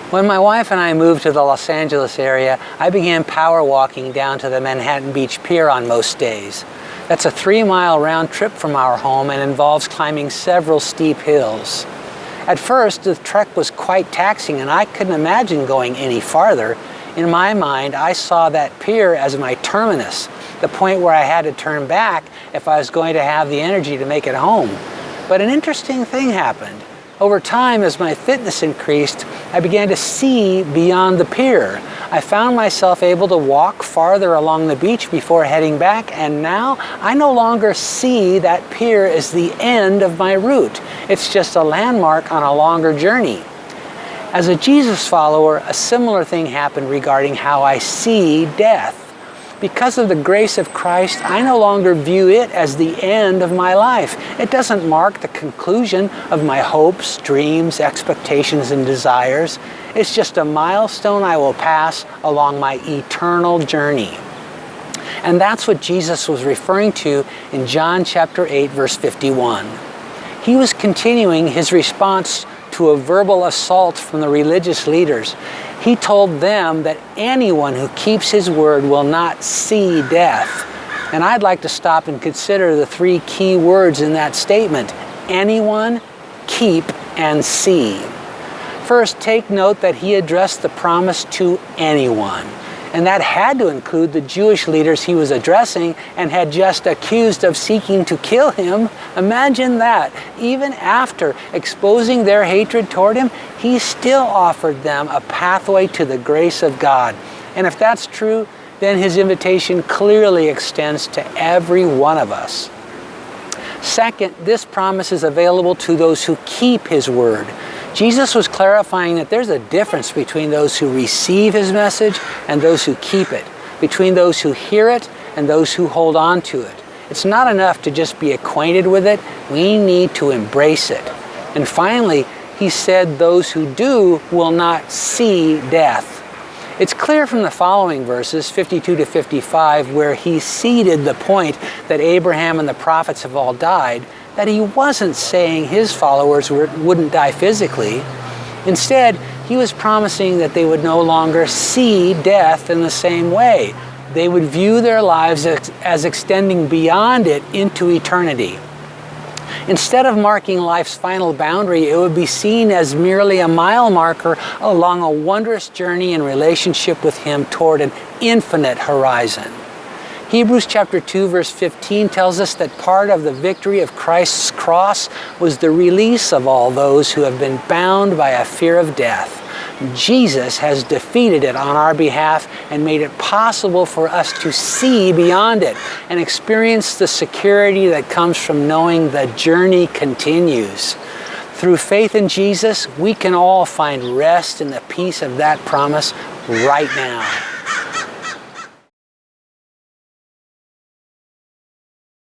When my wife and I moved to the Los Angeles area, I began power walking down to the Manhattan Beach Pier on most days. That's a 3-mile round trip from our home and involves climbing several steep hills. At first, the trek was quite taxing and I couldn't imagine going any farther. In my mind, I saw that pier as my terminus, the point where I had to turn back if I was going to have the energy to make it home. But an interesting thing happened. Over time, as my fitness increased, I began to see beyond the pier. I found myself able to walk farther along the beach before heading back, and now I no longer see that pier as the end of my route. It's just a landmark on a longer journey. As a Jesus follower, a similar thing happened regarding how I see death. Because of the grace of Christ, I no longer view it as the end of my life. It doesn't mark the conclusion of my hopes, dreams, expectations, and desires. It's just a milestone I will pass along my eternal journey. And that's what Jesus was referring to in John chapter 8, verse 51. He was continuing his response to a verbal assault from the religious leaders. He told them that anyone who keeps his word will not see death. And I'd like to stop and consider the 3 key words in that statement: anyone, keep, and see. First, take note that he addressed the promise to anyone. And that had to include the Jewish leaders he was addressing and had just accused of seeking to kill him. Imagine that. Even after exposing their hatred toward him, he still offered them a pathway to the grace of God. And if that's true, then his invitation clearly extends to every one of us. Second, this promise is available to those who keep his word. Jesus was clarifying that there's a difference between those who receive his message and those who keep it, between those who hear it and those who hold on to it. It's not enough to just be acquainted with it. We need to embrace it. And finally, he said those who do will not see death. It's clear from the following verses, 52 to 55, where he ceded the point that Abraham and the prophets have all died, that he wasn't saying his followers wouldn't die physically. Instead, he was promising that they would no longer see death in the same way. They would view their lives as extending beyond it into eternity. Instead of marking life's final boundary, it would be seen as merely a mile marker along a wondrous journey in relationship with him toward an infinite horizon. Hebrews chapter 2 verse 15 tells us that part of the victory of Christ's cross was the release of all those who have been bound by a fear of death. Jesus has defeated it on our behalf and made it possible for us to see beyond it and experience the security that comes from knowing the journey continues. Through faith in Jesus, we can all find rest in the peace of that promise right now.